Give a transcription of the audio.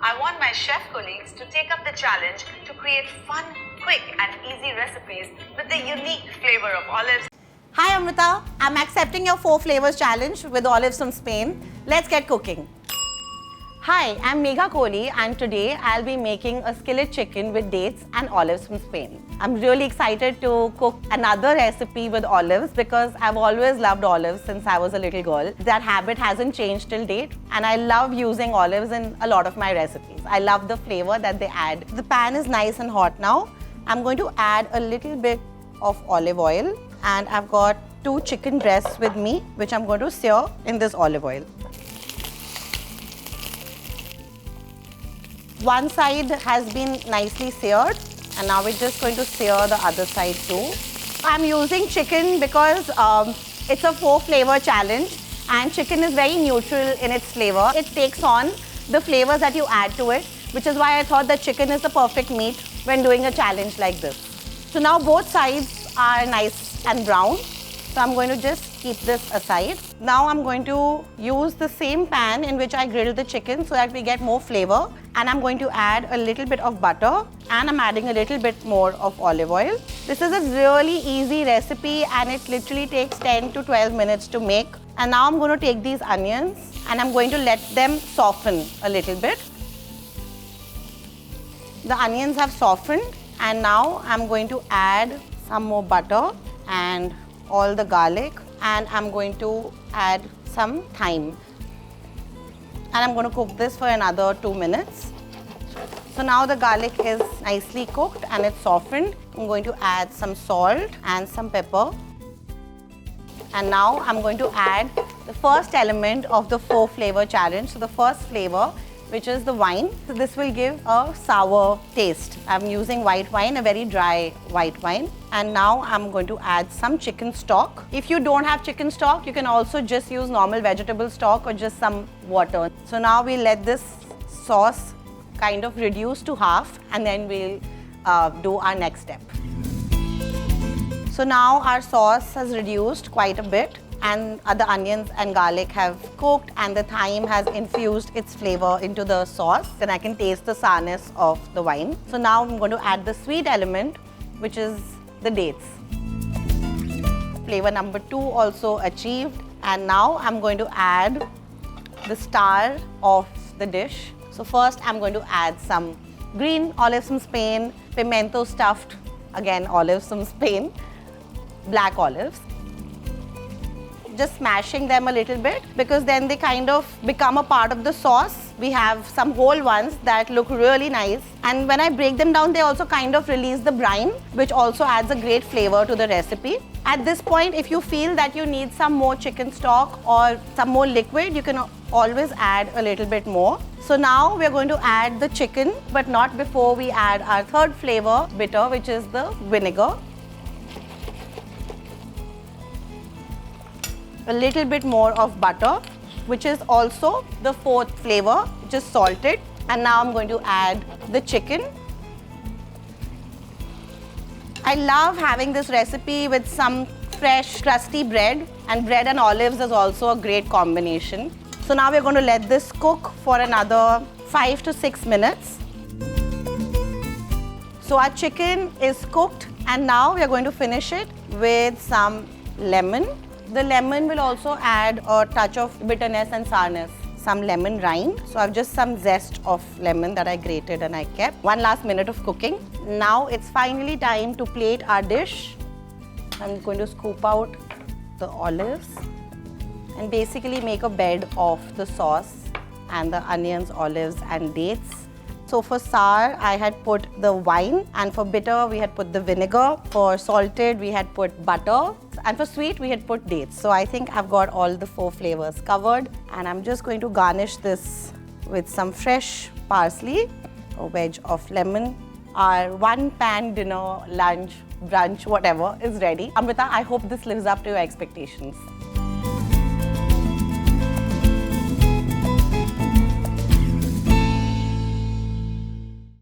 I want my chef colleagues to take up the challenge to create fun, quick and easy recipes with the unique flavor of olives. Hi Amrita, I'm accepting your 4 flavors challenge with olives from Spain. Let's get cooking. Hi, I'm Megha Kohli and today I'll be making a skillet chicken with dates and olives from Spain. I'm really excited to cook another recipe with olives because I've always loved olives since I was a little girl. That habit hasn't changed till date and I love using olives in a lot of my recipes. I love the flavor that they add. The pan is nice and hot now. I'm going to add a little bit of olive oil and I've got 2 chicken breasts with me which I'm going to sear in this olive oil. One side has been nicely seared and now we're just going to sear the other side too. I'm using chicken because it's a 4 flavor challenge and chicken is very neutral in its flavor. It takes on the flavors that you add to it, which is why I thought that chicken is the perfect meat when doing a challenge like this. So now both sides are nice and brown. So I'm going to just keep this aside. Now I'm going to use the same pan in which I grilled the chicken so that we get more flavor. And I'm going to add a little bit of butter and I'm adding a little bit more of olive oil. This is a really easy recipe and it literally takes 10 to 12 minutes to make. And now I'm going to take these onions and I'm going to let them soften a little bit. The onions have softened and now I'm going to add some more butter and all the garlic and I'm going to add some thyme. And I'm going to cook this for another 2 minutes. So now the garlic is nicely cooked and it's softened. I'm going to add some salt and some pepper. And now I'm going to add the first element of the 4 flavor challenge. So the first flavor, which is the wine. So this will give a sour taste. I'm using white wine, a very dry white wine. And now I'm going to add some chicken stock. If you don't have chicken stock, you can also just use normal vegetable stock or just some water. So now we'll let this sauce kind of reduce to half and then we'll do our next step. So now our sauce has reduced quite a bit and the onions and garlic have cooked and the thyme has infused its flavor into the sauce. Then I can taste the sourness of the wine. So now I'm going to add the sweet element, which is the dates. Flavor number 2 also achieved. And now I'm going to add the star of the dish. So first I'm going to add some green olives from Spain, pimento stuffed, again olives from Spain, black olives. Just smashing them a little bit because then they kind of become a part of the sauce. We have some whole ones that look really nice and when I break them down they also kind of release the brine, which also adds a great flavor to the recipe. At this point, if you feel that you need some more chicken stock or some more liquid, you can always add a little bit more. So now we're going to add the chicken, but not before we add our third flavor bitter, which is the vinegar. A little bit more of butter, which is also the 4th flavor, which is salted. And now I'm going to add the chicken. I love having this recipe with some fresh crusty bread, and bread and olives is also a great combination. So now we're going to let this cook for another 5 to 6 minutes. So our chicken is cooked and now we're going to finish it with some lemon. The lemon will also add a touch of bitterness and sourness. Some lemon rind. So I've just some zest of lemon that I grated and I kept. 1 last minute of cooking. Now it's finally time to plate our dish. I'm going to scoop out the olives and basically make a bed of the sauce and the onions, olives and dates. So for sour, I had put the wine, and for bitter, we had put the vinegar. For salted, we had put butter, and for sweet, we had put dates. So I think I've got all the 4 flavors covered, and I'm just going to garnish this with some fresh parsley, a wedge of lemon. Our 1-pan dinner, lunch, brunch, whatever is ready. Amrita, I hope this lives up to your expectations.